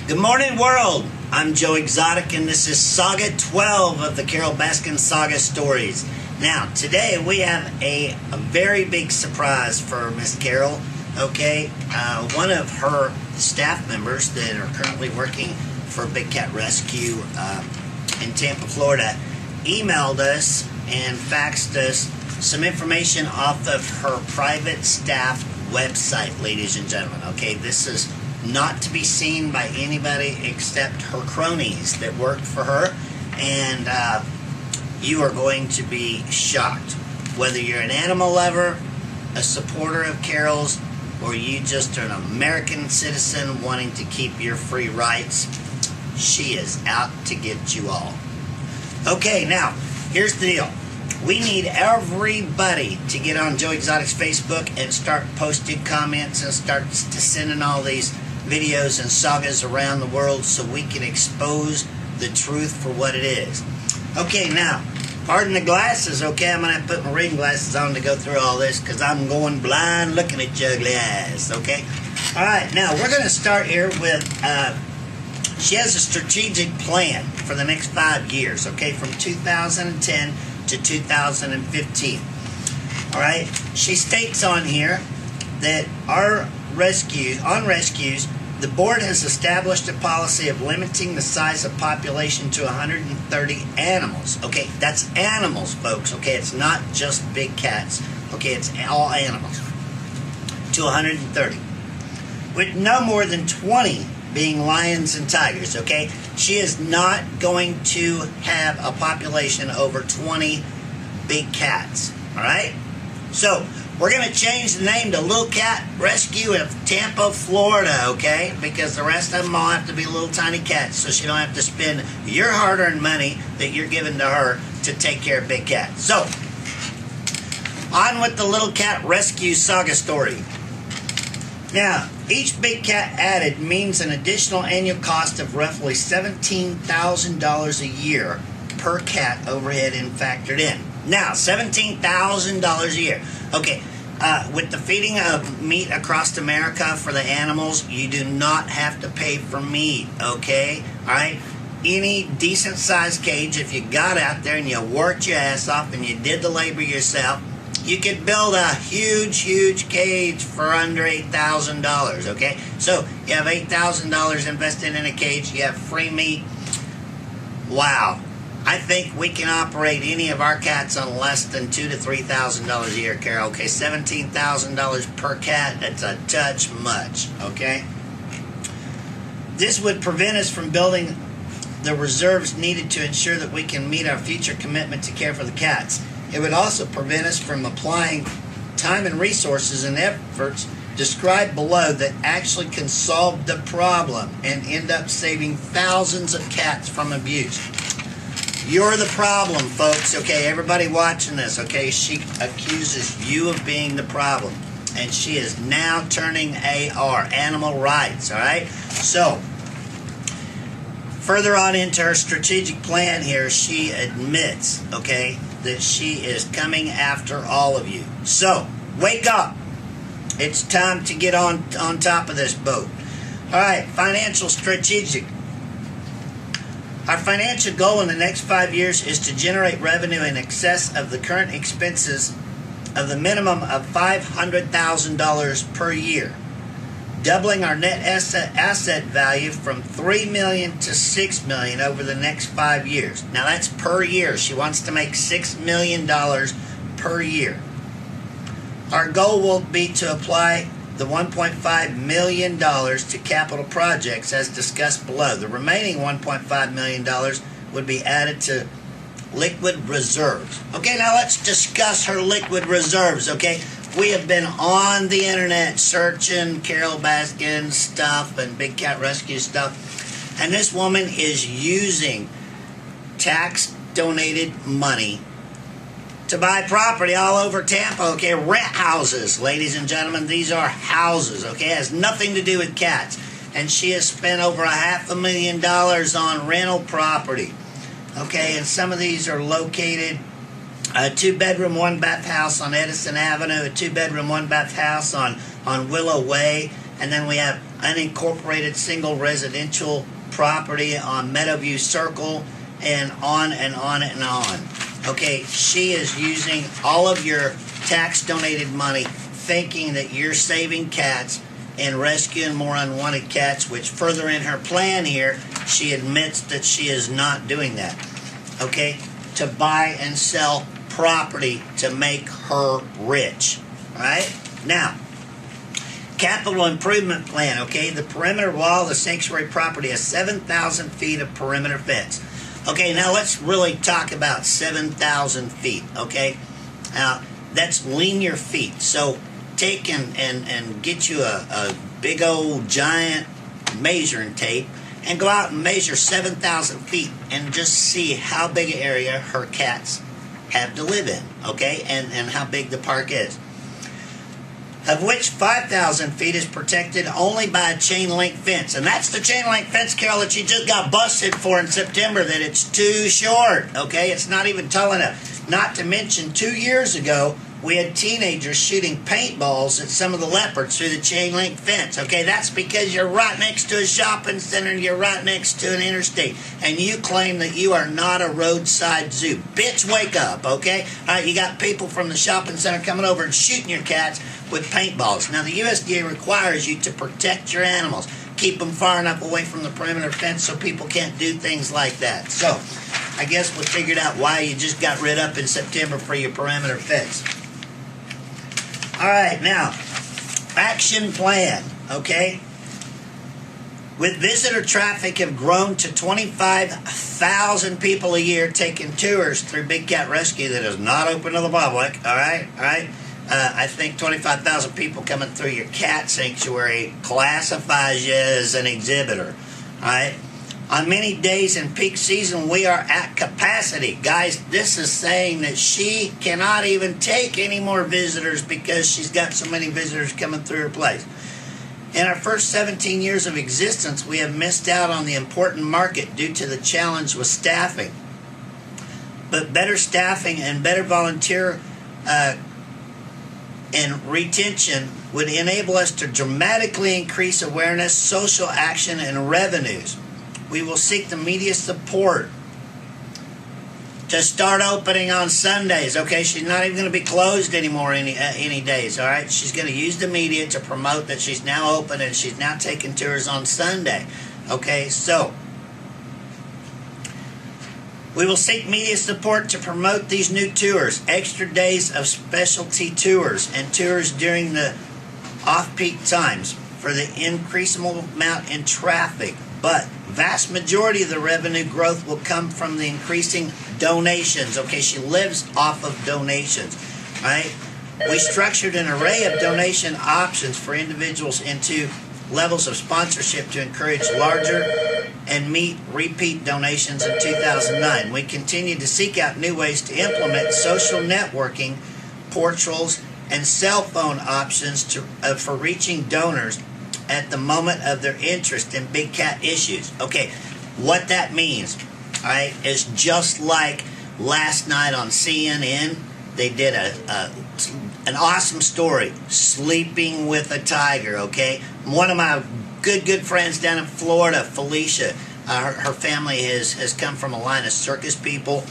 Good morning, world. I'm Joe Exotic, and this is Saga 12 of the Carole Baskin Saga stories. Now, today we have a very big surprise for Miss Carole. Okay, one of her staff members that are currently working for Big Cat Rescue in Tampa, Florida, emailed us and faxed us some information off of her private staff website, ladies and gentlemen. Okay, this is not to be seen by anybody except her cronies that worked for her, and you are going to be shocked. Whether you're an animal lover, a supporter of Carole's, or you just are an American citizen wanting to keep your free rights, she is out to get you all. Okay, now, here's the deal. We need everybody to get on Joe Exotic's Facebook and start posting comments and start to sending all these videos and sagas around the world so we can expose the truth for what it is. Okay, now, pardon the glasses, okay? I'm going to have to put my reading glasses on to go through all this because I'm going blind looking at your ugly eyes, okay? All right, now, we're going to start here with, she has a strategic plan for the next 5 years, okay, from 2010 to 2015. All right, she states on here that on rescues, the board has established a policy of limiting the size of population to 130 animals. Okay, that's animals, folks. Okay, it's not just big cats. Okay, it's all animals. To 130. With no more than 20 being lions and tigers, okay? She is not going to have a population over 20 big cats, all right? So, we're going to change the name to Little Cat Rescue of Tampa, Florida, okay? Because the rest of them all have to be little tiny cats, so she don't have to spend your hard-earned money that you're giving to her to take care of big cats. So, on with the Little Cat Rescue Saga story. Now, each big cat added means an additional annual cost of roughly $17,000 a year per cat overhead and factored in. Now, $17,000 a year. Okay, with the feeding of meat across America for the animals, you do not have to pay for meat, okay? All right? Any decent-sized cage, if you got out there and you worked your ass off and you did the labor yourself, you could build a huge, huge cage for under $8,000, okay? So, you have $8,000 invested in a cage, you have free meat. Wow. I think we can operate any of our cats on less than $2,000 to $3,000 a year, Carole. Okay, $17,000 per cat, that's a touch much, okay? This would prevent us from building the reserves needed to ensure that we can meet our future commitment to care for the cats. It would also prevent us from applying time and resources and efforts described below that actually can solve the problem and end up saving thousands of cats from abuse. You're the problem, folks, okay? Everybody watching this, okay? She accuses you of being the problem. And she is now turning AR, animal rights, all right? So, further on into her strategic plan here, she admits, okay, that she is coming after all of you. So, wake up. It's time to get on top of this boat. All right, financial strategic. Our financial goal in the next 5 years is to generate revenue in excess of the current expenses of the minimum of $500,000 per year, doubling our net asset value from $3 million to $6 million over the next 5 years. Now that's per year. She wants to make $6 million per year. Our goal will be to apply the $1.5 million to capital projects as discussed below. The remaining $1.5 million would be added to liquid reserves. Okay, now let's discuss her liquid reserves, okay? We have been on the internet searching Carole Baskin stuff and Big Cat Rescue stuff, and this woman is using tax-donated money to buy property all over Tampa, okay? Rent houses, ladies and gentlemen. These are houses, okay? It has nothing to do with cats. And she has spent over $500,000 on rental property, okay? And some of these are located, a 2-bedroom, 1-bath house on Edison Avenue, a 2-bedroom, 1-bath house on Willow Way, And then we have unincorporated single residential property on Meadowview Circle, and on and on and on. Okay, she is using all of your tax donated money thinking that you're saving cats and rescuing more unwanted cats, which further in her plan here, she admits that she is not doing that. Okay, to buy and sell property to make her rich. All right, now, capital improvement plan. Okay, the perimeter wall of the sanctuary property has 7,000 feet of perimeter fence. Okay, now let's really talk about 7,000 feet, okay? Now, that's linear feet. So take and get you a big old giant measuring tape and go out and measure 7,000 feet and just see how big an area her cats have to live in, okay? And how big the park is. Of which 5,000 feet is protected only by a chain link fence. And that's the chain link fence, Carole, that you just got busted for in September, that it's too short, okay? It's not even tall enough. Not to mention, 2 years ago, we had teenagers shooting paintballs at some of the leopards through the chain link fence, okay? That's because you're right next to a shopping center and you're right next to an interstate. And you claim that you are not a roadside zoo. Bitch, wake up, okay? All right, you got people from the shopping center coming over and shooting your cats with paintballs. Now, the USDA requires you to protect your animals. Keep them far enough away from the perimeter fence so people can't do things like that. So, I guess we figured out why you just got rid up in September for your perimeter fence. All right, now, action plan, okay? With visitor traffic have grown to 25,000 people a year taking tours through Big Cat Rescue that is not open to the public, all right? I think 25,000 people coming through your cat sanctuary classifies you as an exhibitor, all right? On many days in peak season, we are at capacity. Guys, this is saying that she cannot even take any more visitors because she's got so many visitors coming through her place. In our first 17 years of existence, we have missed out on the important market due to the challenge with staffing. But better staffing and better volunteer and retention would enable us to dramatically increase awareness, social action, and revenues. We will seek the media support to start opening on Sundays. Okay, she's not even going to be closed anymore any days. All right, she's going to use the media to promote that she's now open and she's now taking tours on Sunday. Okay, so we will seek media support to promote these new tours, extra days of specialty tours, and tours during the off-peak times for the increasable amount in traffic. But vast majority of the revenue growth will come from the increasing donations. Okay, she lives off of donations, right? We structured an array of donation options for individuals into levels of sponsorship to encourage larger and meet repeat donations in 2009. We continue to seek out new ways to implement social networking, portals, and cell phone options for reaching donors at the moment of their interest in big cat issues. Okay, what that means, all right, is just like last night on CNN, they did an awesome story, Sleeping with a Tiger, okay? One of my good friends down in Florida, Felicia, her family has come from a line of circus people,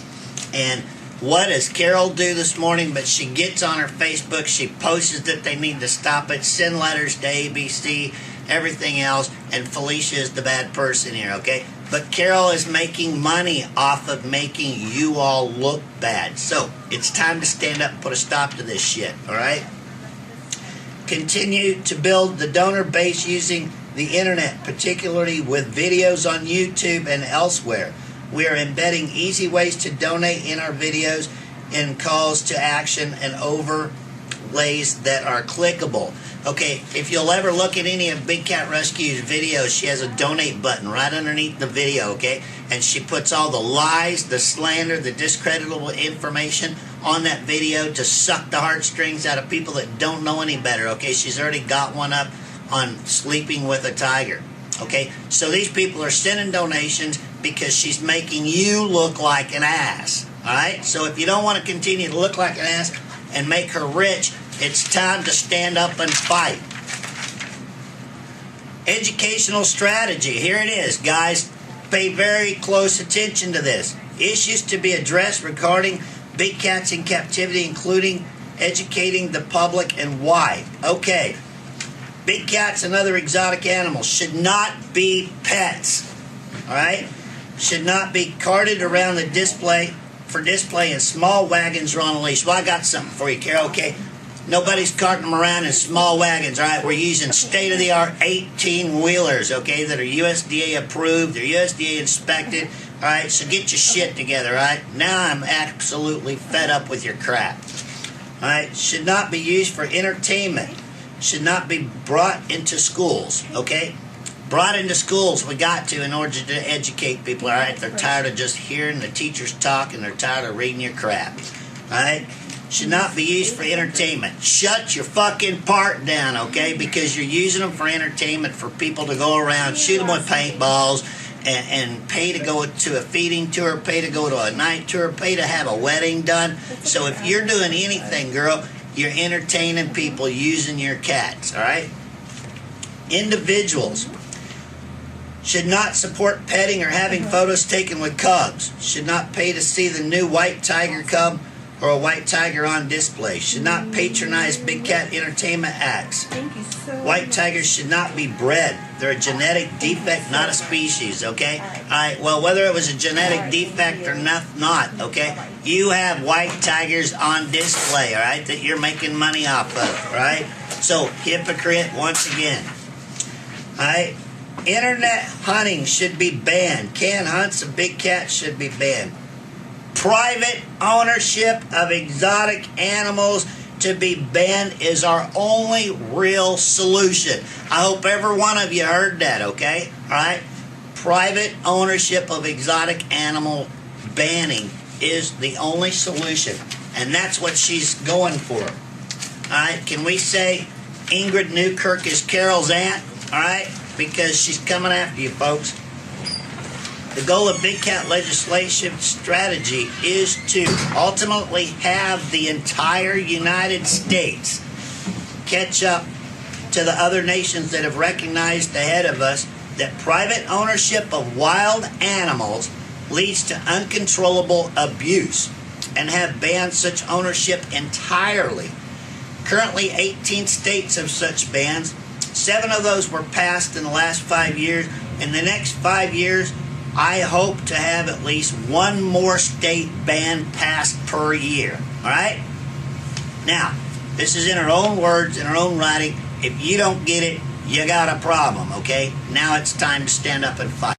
and what does Carole do this morning? But she gets on her Facebook, she posts that they need to stop it, send letters to ABC, everything else, and Felicia is the bad person here, okay? But Carole is making money off of making you all look bad. So, it's time to stand up and put a stop to this shit, alright? Continue to build the donor base using the internet, particularly with videos on YouTube and elsewhere. We are embedding easy ways to donate in our videos and calls to action and overlays that are clickable. Okay, if you'll ever look at any of Big Cat Rescue's videos, she has a donate button right underneath the video, okay? And she puts all the lies, the slander, the discreditable information on that video to suck the heartstrings out of people that don't know any better, okay? She's already got one up on Sleeping with a Tiger, okay? So these people are sending donations because she's making you look like an ass, all right? So if you don't want to continue to look like an ass and make her rich, it's time to stand up and fight. Educational strategy. Here it is, guys. Pay very close attention to this. Issues to be addressed regarding big cats in captivity, including educating the public and why. Okay. Big cats and other exotic animals should not be pets. Alright? Should not be carted around the display in small wagons or on a leash. Well, I got something for you, Carole, okay? Nobody's carting them around in small wagons, alright? We're using state-of-the-art 18-wheelers, okay, that are USDA approved, they're USDA inspected, alright? So get your shit together, alright? Now I'm absolutely fed up with your crap. Alright? Should not be used for entertainment. Should not be brought into schools, okay? Brought into schools, we got to in order to educate people, alright? They're tired of just hearing the teachers talk and they're tired of reading your crap, alright? Should not be used for entertainment. Shut your fucking park down, okay? Because you're using them for entertainment for people to go around, shoot them with paintballs, and pay to go to a feeding tour, pay to go to a night tour, pay to have a wedding done. So if you're doing anything, girl, you're entertaining people using your cats, all right? Individuals should not support petting or having photos taken with cubs. Should not pay to see the new white tiger cub or a white tiger on display. Should not patronize big cat entertainment acts. Thank you so White tigers should not be bred. They're a genetic defect, not a species, okay? Alright, well, whether it was a genetic defect or not, okay? You have white tigers on display, alright, that you're making money off of, alright? So, hypocrite once again. Alright? Internet hunting should be banned. Canned hunts of big cats should be banned. Private ownership of exotic animals to be banned is our only real solution. I hope every one of you heard that, okay? Alright? Private ownership of exotic animal banning is the only solution. And that's what she's going for. Alright? Can we say Ingrid Newkirk is Carole's aunt? Alright? Because she's coming after you, folks. The goal of big cat legislation strategy is to ultimately have the entire United States catch up to the other nations that have recognized ahead of us that private ownership of wild animals leads to uncontrollable abuse and have banned such ownership entirely. Currently, 18 states have such bans. 7 of those were passed in the last 5 years. In the next 5 years, I hope to have at least one more state ban passed per year. Alright? Now, this is in her own words, in her own writing. If you don't get it, you got a problem, okay? Now it's time to stand up and fight.